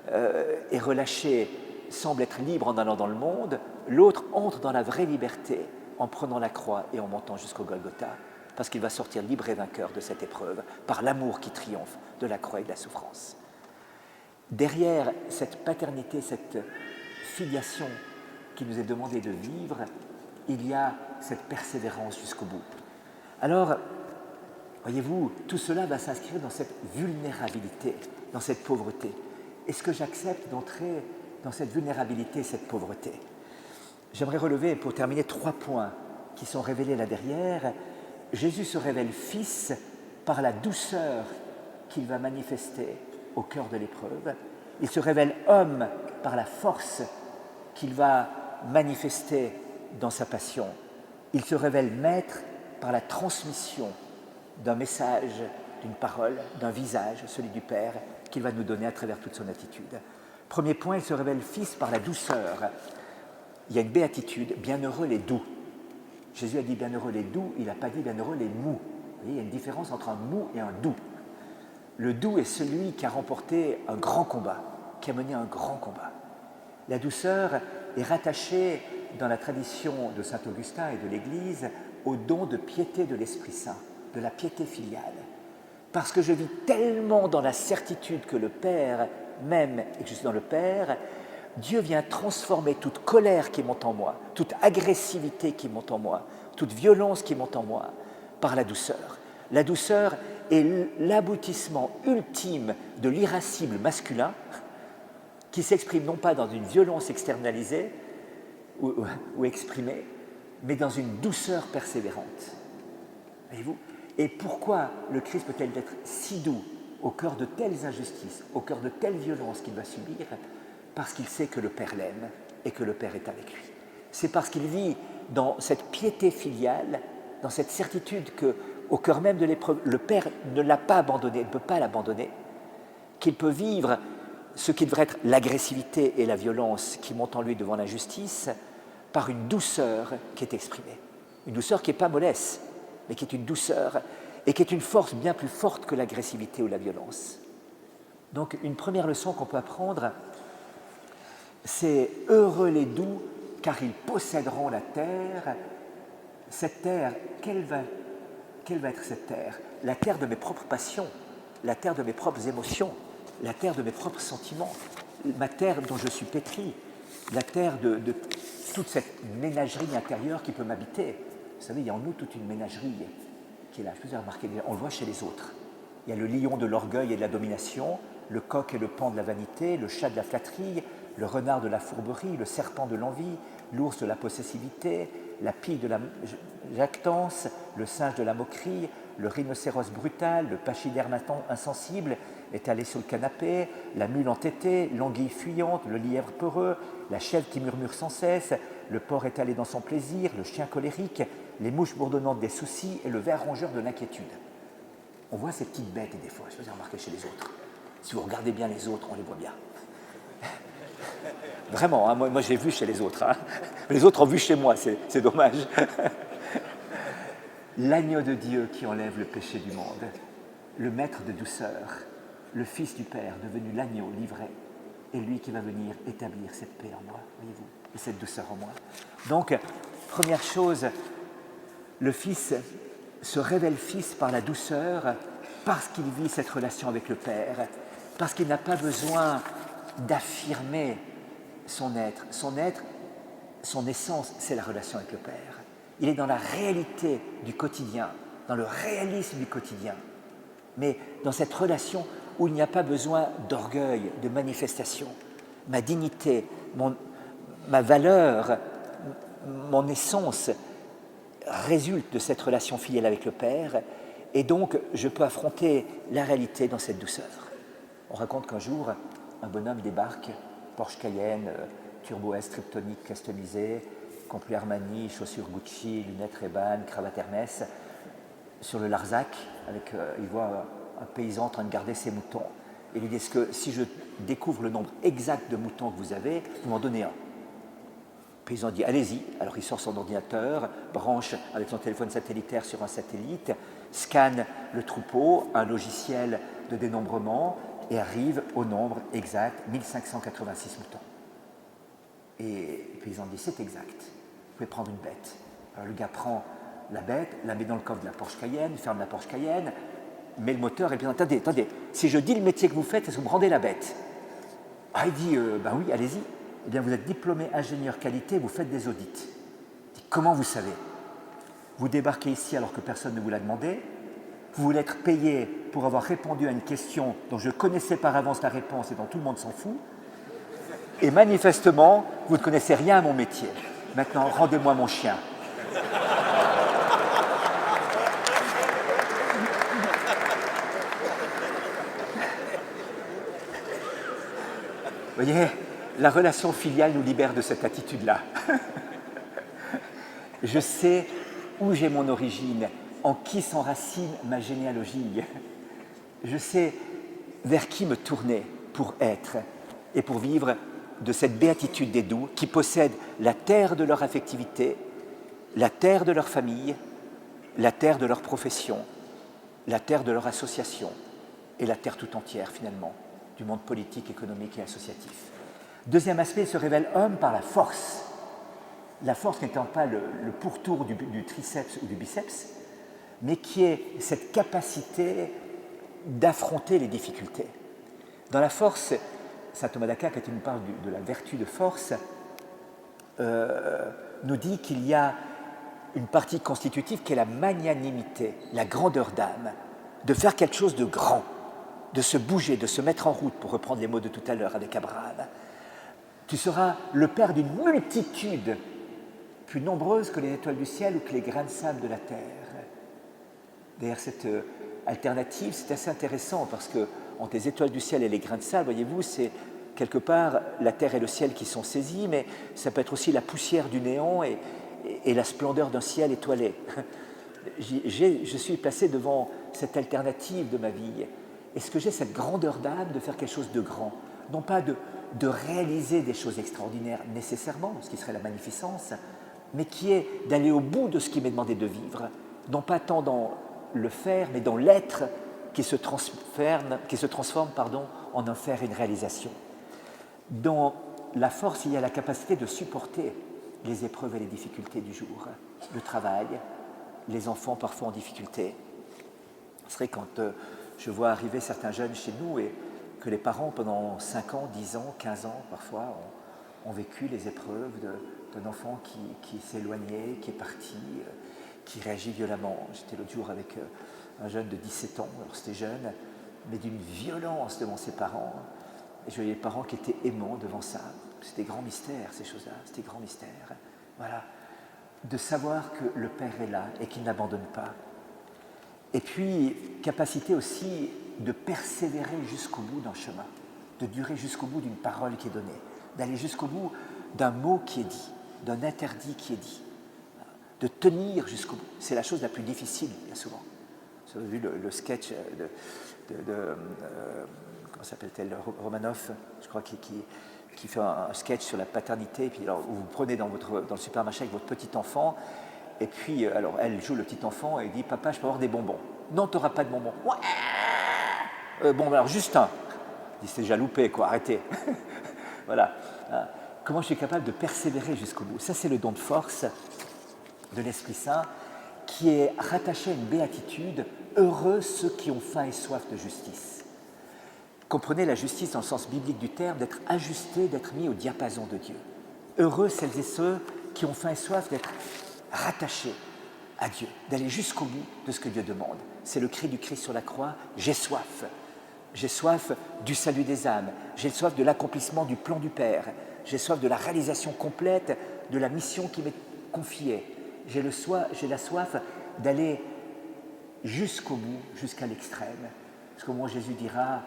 est relâché semble être libre en allant dans le monde, l'autre entre dans la vraie liberté en prenant la croix et en montant jusqu'au Golgotha, parce qu'il va sortir libre et vainqueur de cette épreuve, par l'amour qui triomphe de la croix et de la souffrance. Derrière cette paternité, cette filiation qui nous est demandée de vivre, il y a cette persévérance jusqu'au bout. Alors, voyez-vous, tout cela va s'inscrire dans cette vulnérabilité, dans cette pauvreté. Est-ce que j'accepte d'entrer dans cette vulnérabilité, cette pauvreté? J'aimerais relever, pour terminer, 3 points qui sont révélés là derrière. Jésus se révèle Fils par la douceur qu'il va manifester au cœur de l'épreuve. Il se révèle homme par la force qu'il va manifester dans sa passion. Il se révèle maître par la transmission d'un message, d'une parole, d'un visage, celui du Père, qu'il va nous donner à travers toute son attitude. Premier point, il se révèle Fils par la douceur. Il y a une béatitude, bienheureux les doux. Jésus a dit bienheureux les doux, il n'a pas dit bienheureux les mous. Vous voyez, il y a une différence entre un mou et un doux. Le doux est celui qui a remporté un grand combat, qui a mené un grand combat. La douceur est rattachée dans la tradition de saint Augustin et de l'Église au don de piété de l'Esprit Saint, de la piété filiale. Parce que je vis tellement dans la certitude que le Père m'aime et que je suis dans le Père, Dieu vient transformer toute colère qui monte en moi, toute agressivité qui monte en moi, toute violence qui monte en moi, par la douceur. La douceur est l'aboutissement ultime de l'irascible masculin qui s'exprime non pas dans une violence externalisée ou exprimée, mais dans une douceur persévérante. Voyez-vous ? Et pourquoi le Christ peut-il être si doux au cœur de telles injustices, au cœur de telles violences qu'il va subir? Parce qu'il sait que le Père l'aime et que le Père est avec lui. C'est parce qu'il vit dans cette piété filiale, dans cette certitude qu'au cœur même de l'épreuve, le Père ne l'a pas abandonné, ne peut pas l'abandonner, qu'il peut vivre ce qui devrait être l'agressivité et la violence qui montent en lui devant l'injustice par une douceur qui est exprimée. Une douceur qui n'est pas mollesse, mais qui est une douceur et qui est une force bien plus forte que l'agressivité ou la violence. Donc une première leçon qu'on peut apprendre, c'est « Heureux les doux, car ils posséderont la terre ». Cette terre, quelle va être cette terre? La terre de mes propres passions, la terre de mes propres émotions, la terre de mes propres sentiments, ma terre dont je suis pétri, la terre de toute cette ménagerie intérieure qui peut m'habiter. Vous savez, il y a en nous toute une ménagerie qui est là. Je vous ai remarqué, on le voit chez les autres. Il y a le lion de l'orgueil et de la domination, le coq et le paon de la vanité, le chat de la flatterie, le renard de la fourberie, le serpent de l'envie, l'ours de la possessivité, la pie de la jactance, le singe de la moquerie, le rhinocéros brutal, le pachyderme insensible, étalé sur le canapé, la mule entêtée, l'anguille fuyante, le lièvre peureux, la chèvre qui murmure sans cesse, le porc étalé dans son plaisir, le chien colérique, les mouches bourdonnantes des soucis et le ver rongeur de l'inquiétude. On voit ces petites bêtes des fois, je vous ai remarqué chez les autres. Si vous regardez bien les autres, on les voit bien. Vraiment, hein, moi je l'ai vu chez les autres. Hein. Les autres ont vu chez moi, c'est dommage. L'agneau de Dieu qui enlève le péché du monde, le maître de douceur, le Fils du Père devenu l'agneau livré, et lui qui va venir établir cette paix en moi, voyez-vous, et cette douceur en moi. Donc, première chose, le Fils se révèle Fils par la douceur, parce qu'il vit cette relation avec le Père, parce qu'il n'a pas besoin d'affirmer son être. Son essence, c'est la relation avec le Père. Il est dans la réalité du quotidien, dans le réalisme du quotidien, mais dans cette relation où il n'y a pas besoin d'orgueil, de manifestation. Ma dignité, ma valeur, mon essence résulte de cette relation filiale avec le Père, et donc je peux affronter la réalité dans cette douceur. On raconte qu'un jour, un bonhomme débarque, Porsche Cayenne, Turbo S, Triptonique customisé, complet Armani, chaussures Gucci, lunettes Ray-Ban, cravate Hermès, sur le Larzac, il voit un paysan en train de garder ses moutons. Et il lui dit, est-ce que si je découvre le nombre exact de moutons que vous avez, vous m'en donnez un? Le paysan dit, allez-y. Alors il sort son ordinateur, branche avec son téléphone satellitaire sur un satellite, scanne le troupeau, un logiciel de dénombrement, et arrive au nombre exact, 1586 moutons. Et le paysan dit, c'est exact, vous pouvez prendre une bête. Alors le gars prend la bête, la met dans le coffre de la Porsche Cayenne, ferme la Porsche Cayenne, met le moteur et puis attendez, si je dis le métier que vous faites, est-ce que vous me rendez la bête? Ah, il dit, ben oui, allez-y. Eh bien, vous êtes diplômé ingénieur qualité, vous faites des audits. Il dit, comment vous savez? Vous débarquez ici alors que personne ne vous l'a demandé, vous voulez être payé pour avoir répondu à une question dont je connaissais par avance la réponse et dont tout le monde s'en fout, et manifestement, vous ne connaissez rien à mon métier. Maintenant, rendez-moi mon chien. Vous voyez, la relation filiale nous libère de cette attitude-là. Je sais où j'ai mon origine, en qui s'enracine ma généalogie. Je sais vers qui me tourner pour être et pour vivre de cette béatitude des doux qui possèdent la terre de leur affectivité, la terre de leur famille, la terre de leur profession, la terre de leur association et la terre tout entière finalement du monde politique, économique et associatif. Deuxième aspect, il se révèle homme par la force. La force n'étant pas le pourtour du triceps ou du biceps, mais qui est cette capacité d'affronter les difficultés. Dans la force, saint Thomas d'Aquin, quand il nous parle de la vertu de force, nous dit qu'il y a une partie constitutive qui est la magnanimité, la grandeur d'âme, de faire quelque chose de grand, de se bouger, de se mettre en route, pour reprendre les mots de tout à l'heure avec Abraham. Tu seras le père d'une multitude plus nombreuse que les étoiles du ciel ou que les grains de sable de la terre. D'ailleurs, cette alternative, c'est assez intéressant parce que entre les étoiles du ciel et les grains de sable, voyez-vous, c'est quelque part la terre et le ciel qui sont saisis, mais ça peut être aussi la poussière du néant et la splendeur d'un ciel étoilé. Je suis placé devant cette alternative de ma vie. Est-ce que j'ai cette grandeur d'âme de faire quelque chose de grand? Non pas de réaliser des choses extraordinaires nécessairement, ce qui serait la magnificence, mais qui est d'aller au bout de ce qui m'est demandé de vivre, non pas tant dans le faire, mais dans l'être qui se transforme en un faire et une réalisation. Dans la force, il y a la capacité de supporter les épreuves et les difficultés du jour, le travail, les enfants parfois en difficulté. Ce serait quand je vois arriver certains jeunes chez nous et que les parents, pendant 5 ans, 10 ans, 15 ans, parfois, ont vécu les épreuves d'un enfant qui s'est éloigné, qui est parti, qui réagit violemment. J'étais l'autre jour avec un jeune de 17 ans, alors c'était jeune, mais d'une violence devant ses parents. Et je voyais les parents qui étaient aimants devant ça. C'était grand mystère, ces choses-là, c'était grand mystère. Voilà, de savoir que le Père est là et qu'il n'abandonne pas. Et puis, capacité aussi de persévérer jusqu'au bout d'un chemin, de durer jusqu'au bout d'une parole qui est donnée, d'aller jusqu'au bout d'un mot qui est dit, d'un interdit qui est dit, de tenir jusqu'au bout. C'est la chose la plus difficile, bien souvent. Vous avez vu le sketch comment s'appelle-t-elle, Romanoff, je crois, qui fait un sketch sur la paternité, et puis alors, vous prenez dans le supermarché avec votre petit enfant, et puis alors elle joue le petit enfant et dit « Papa, je peux avoir des bonbons ?» « Non, tu n'auras pas de bonbons. » « Ouais. Bon, alors juste un. » Il dit « C'est déjà loupé, quoi, arrêtez. » Voilà. Comment je suis capable de persévérer jusqu'au bout. Ça, c'est le don de force de l'Esprit Saint qui est rattaché à une béatitude. Heureux ceux qui ont faim et soif de justice. Comprenez la justice dans le sens biblique du terme, d'être ajusté, d'être mis au diapason de Dieu. Heureux celles et ceux qui ont faim et soif d'être rattachés à Dieu, d'aller jusqu'au bout de ce que Dieu demande. C'est le cri du Christ sur la croix, j'ai soif. J'ai soif du salut des âmes, j'ai soif de l'accomplissement du plan du Père, j'ai soif de la réalisation complète de la mission qui m'est confiée. J'ai la soif d'aller jusqu'au bout, jusqu'à l'extrême. Parce qu'au moment où Jésus dira,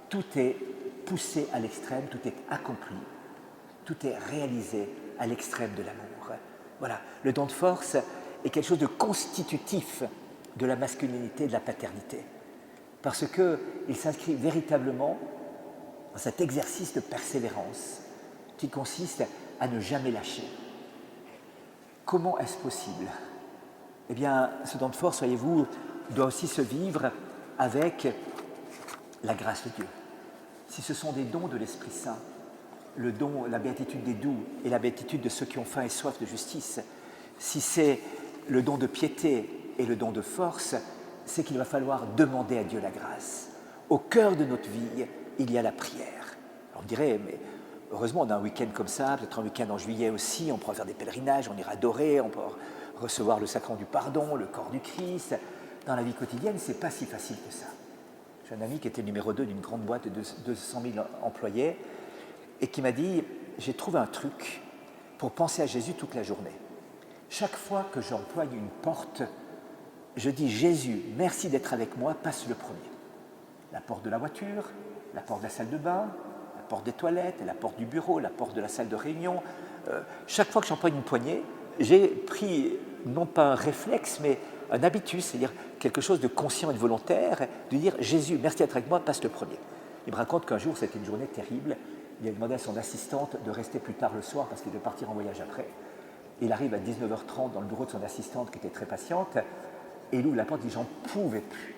tout est poussé à l'extrême, tout est accompli, tout est réalisé à l'extrême de l'amour. Voilà, le don de force est quelque chose de constitutif de la masculinité et de la paternité. Parce qu'il s'inscrit véritablement dans cet exercice de persévérance qui consiste à ne jamais lâcher. Comment est-ce possible? Eh bien, ce don de force, voyez-vous, doit aussi se vivre avec la grâce de Dieu. Si ce sont des dons de l'Esprit Saint, le don, la béatitude des doux et la béatitude de ceux qui ont faim et soif de justice, si c'est le don de piété et le don de force, c'est qu'il va falloir demander à Dieu la grâce. Au cœur de notre vie, il y a la prière. Alors on dirait, mais heureusement, on a un week-end comme ça, peut-être un week-end en juillet aussi, on pourra faire des pèlerinages, on ira adorer, on pourra recevoir le sacrement du pardon, le corps du Christ. Dans la vie quotidienne, ce n'est pas si facile que ça. J'ai un ami qui était numéro 2 d'une grande boîte de 200 000 employés et qui m'a dit, j'ai trouvé un truc pour penser à Jésus toute la journée. Chaque fois que j'emploie une porte, je dis, Jésus, merci d'être avec moi, passe le premier. La porte de la voiture, la porte de la salle de bain, la porte des toilettes, la porte du bureau, la porte de la salle de réunion. Chaque fois que j'emploie une poignée, j'ai pris, non pas un réflexe, mais un habitus, c'est-à-dire quelque chose de conscient et de volontaire, de dire « Jésus, merci d'être avec moi, passe le premier ». Il me raconte qu'un jour, c'était une journée terrible. Il a demandé à son assistante de rester plus tard le soir parce qu'il devait partir en voyage après. Il arrive à 19h30 dans le bureau de son assistante qui était très patiente et il ouvre la porte et dit « J'en pouvais plus ».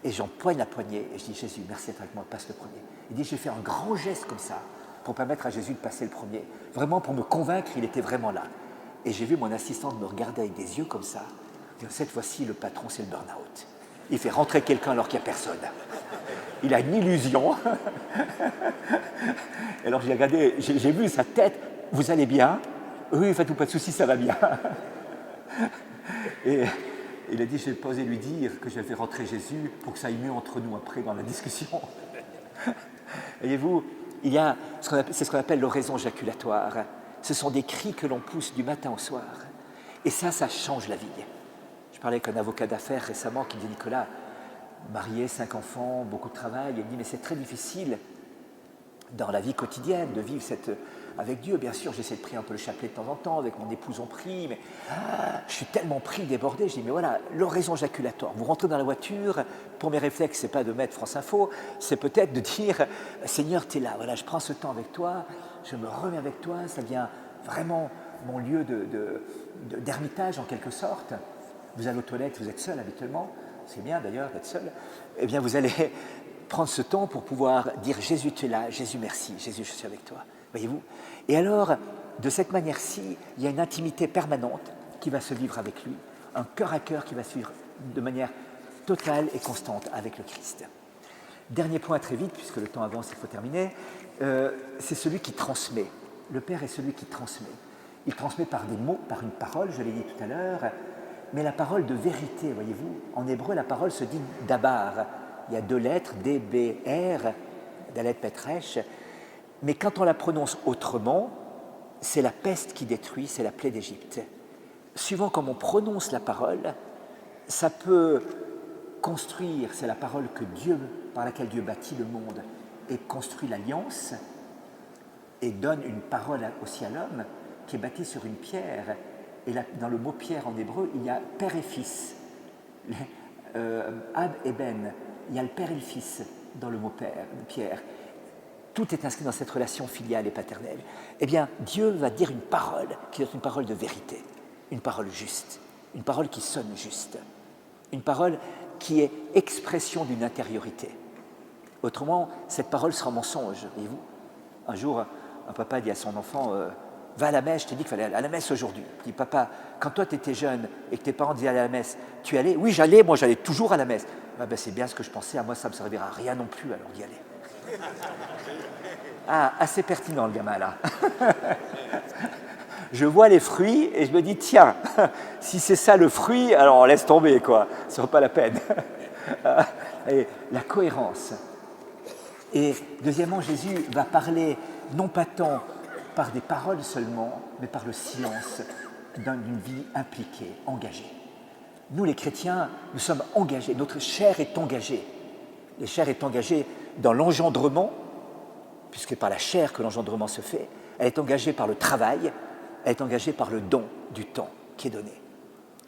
Et j'empoigne la poignée et je dis « Jésus, merci d'être avec moi, passe le premier ». Il dit « J'ai fait un grand geste comme ça pour permettre à Jésus de passer le premier, vraiment pour me convaincre qu'il était vraiment là ». Et j'ai vu mon assistante me regarder avec des yeux comme ça. Cette fois-ci, le patron, c'est le burn-out. Il fait rentrer quelqu'un alors qu'il n'y a personne. Il a une illusion. Alors j'ai regardé, j'ai vu sa tête. Vous allez bien? Oui, faites-vous pas de soucis, ça va bien. Et il a dit, je vais pas oser lui dire que je vais faire rentrer Jésus pour que ça aille mieux entre nous après dans la discussion. Voyez-vous, il y a, c'est ce qu'on appelle l'oraison jaculatoire. Ce sont des cris que l'on pousse du matin au soir. Et ça change la vie. Je parlais avec un avocat d'affaires récemment qui me dit, Nicolas, marié, 5 enfants, beaucoup de travail. Il me dit, mais c'est très difficile dans la vie quotidienne de vivre avec Dieu. Bien sûr, j'essaie de prier un peu le chapelet de temps en temps, avec mon épouse on prie, mais je suis tellement pris, débordé. Je dis, mais voilà, l'oraison jaculatoire. Vous rentrez dans la voiture, pour mes réflexes, ce n'est pas de mettre France Info, c'est peut-être de dire, Seigneur, tu es là, voilà, je prends ce temps avec toi, je me remets avec toi, ça devient vraiment mon lieu d'ermitage en quelque sorte. Vous allez aux toilettes, vous êtes seul habituellement, c'est bien d'ailleurs d'être seul, eh bien vous allez prendre ce temps pour pouvoir dire Jésus tu es là, Jésus merci, Jésus je suis avec toi, voyez-vous. Et alors, de cette manière-ci, il y a une intimité permanente qui va se vivre avec lui, un cœur à cœur qui va se vivre de manière totale et constante avec le Christ. Dernier point très vite, puisque le temps avance, il faut terminer, c'est celui qui transmet. Le Père est celui qui transmet. Il transmet par des mots, par une parole, je l'ai dit tout à l'heure, mais la parole de vérité, voyez-vous. En hébreu, la parole se dit dabar. Il y a 2 lettres, D-B-R, Dalet Petresh. Mais quand on la prononce autrement, c'est la peste qui détruit, c'est la plaie d'Égypte. Suivant comme on prononce la parole, ça peut construire, c'est la parole par laquelle Dieu bâtit le monde et construit l'alliance et donne une parole aussi à l'homme qui est bâtie sur une pierre. Et là, dans le mot pierre en hébreu, il y a père et fils. Ab et ben, il y a le père et le fils dans le mot pierre. Tout est inscrit dans cette relation filiale et paternelle. Eh bien, Dieu va dire une parole qui est une parole de vérité, une parole juste, une parole qui sonne juste, une parole qui est expression d'une intériorité. Autrement, cette parole sera mensonge, voyez-vous. Un jour, un papa dit à son enfant va à la messe, je t'ai dit qu'il fallait aller à la messe aujourd'hui. Il dit, papa, quand toi tu étais jeune et que tes parents disaient aller à la messe, tu y allais? Oui, j'allais, moi j'allais toujours à la messe. Ah, ben, c'est bien ce que je pensais, à moi ça ne me servira à rien non plus alors d'y aller. Ah, assez pertinent le gamin là. Je vois les fruits et je me dis, tiens, si c'est ça le fruit, alors on laisse tomber, quoi. Ce ne sera pas la peine. Et la cohérence. Et deuxièmement, Jésus va parler non pas tant par des paroles seulement, mais par le silence d'une vie impliquée, engagée. Nous, les chrétiens, nous sommes engagés, notre chair est engagée. La chair est engagée dans l'engendrement, puisque par la chair que l'engendrement se fait, elle est engagée par le travail, elle est engagée par le don du temps qui est donné.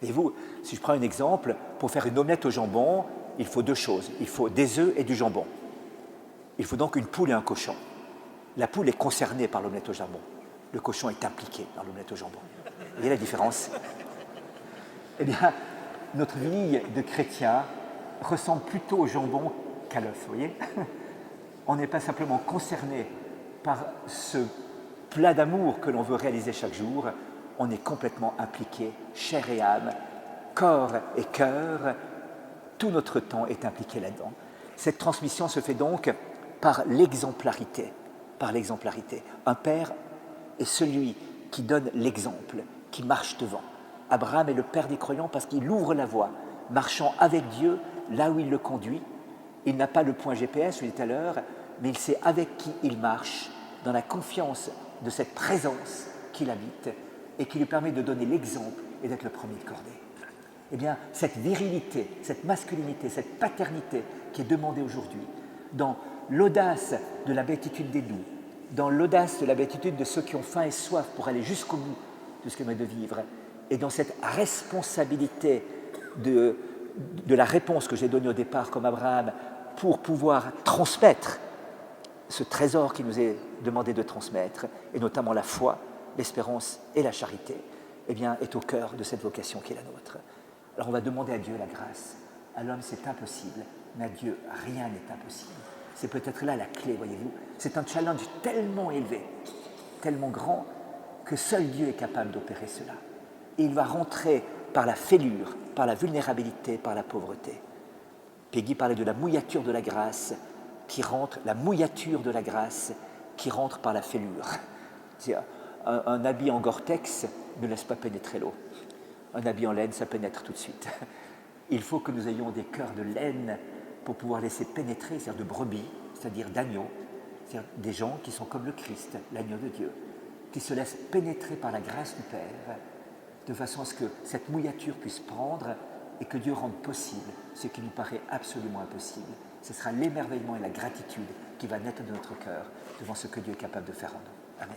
Et vous, si je prends un exemple, pour faire une omelette au jambon, il faut 2 choses. Il faut des œufs et du jambon. Il faut donc une poule et un cochon. La poule est concernée par l'omelette au jambon. Le cochon est impliqué dans l'omelette au jambon. Vous voyez la différence? Eh bien, notre vie de chrétien ressemble plutôt au jambon qu'à l'œuf, vous voyez? On n'est pas simplement concerné par ce plat d'amour que l'on veut réaliser chaque jour, on est complètement impliqué, chair et âme, corps et cœur, tout notre temps est impliqué là-dedans. Cette transmission se fait donc par l'exemplarité. Par l'exemplarité. Un père est celui qui donne l'exemple, qui marche devant. Abraham est le père des croyants parce qu'il ouvre la voie, marchant avec Dieu là où il le conduit. Il n'a pas le point GPS, je l'ai dit tout à l'heure, mais il sait avec qui il marche, dans la confiance de cette présence qu'il habite et qui lui permet de donner l'exemple et d'être le premier de cordée. Eh bien, cette virilité, cette masculinité, cette paternité qui est demandée aujourd'hui, dans l'audace de la béatitude des doux, dans l'audace de la béatitude de ceux qui ont faim et soif pour aller jusqu'au bout de ce qu'ils ont de vivre, et dans cette responsabilité de la réponse que j'ai donnée au départ comme Abraham pour pouvoir transmettre ce trésor qui nous est demandé de transmettre, et notamment la foi, l'espérance et la charité, eh bien, est au cœur de cette vocation qui est la nôtre. Alors on va demander à Dieu la grâce. À l'homme, c'est impossible, mais à Dieu, rien n'est impossible. C'est peut-être là la clé, voyez-vous. C'est un challenge tellement élevé, tellement grand, que seul Dieu est capable d'opérer cela. Et il va rentrer par la fêlure, par la vulnérabilité, par la pauvreté. Peggy parlait de la mouillature de la grâce qui rentre, la mouillature de la grâce qui rentre par la fêlure. Un habit en Gore-Tex ne laisse pas pénétrer l'eau. Un habit en laine, ça pénètre tout de suite. Il faut que nous ayons des cœurs de laine pour pouvoir laisser pénétrer, c'est-à-dire de brebis, c'est-à-dire d'agneaux, c'est-à-dire des gens qui sont comme le Christ, l'agneau de Dieu, qui se laissent pénétrer par la grâce du Père, de façon à ce que cette mouillature puisse prendre et que Dieu rende possible ce qui nous paraît absolument impossible. Ce sera l'émerveillement et la gratitude qui va naître de notre cœur devant ce que Dieu est capable de faire en nous. Amen.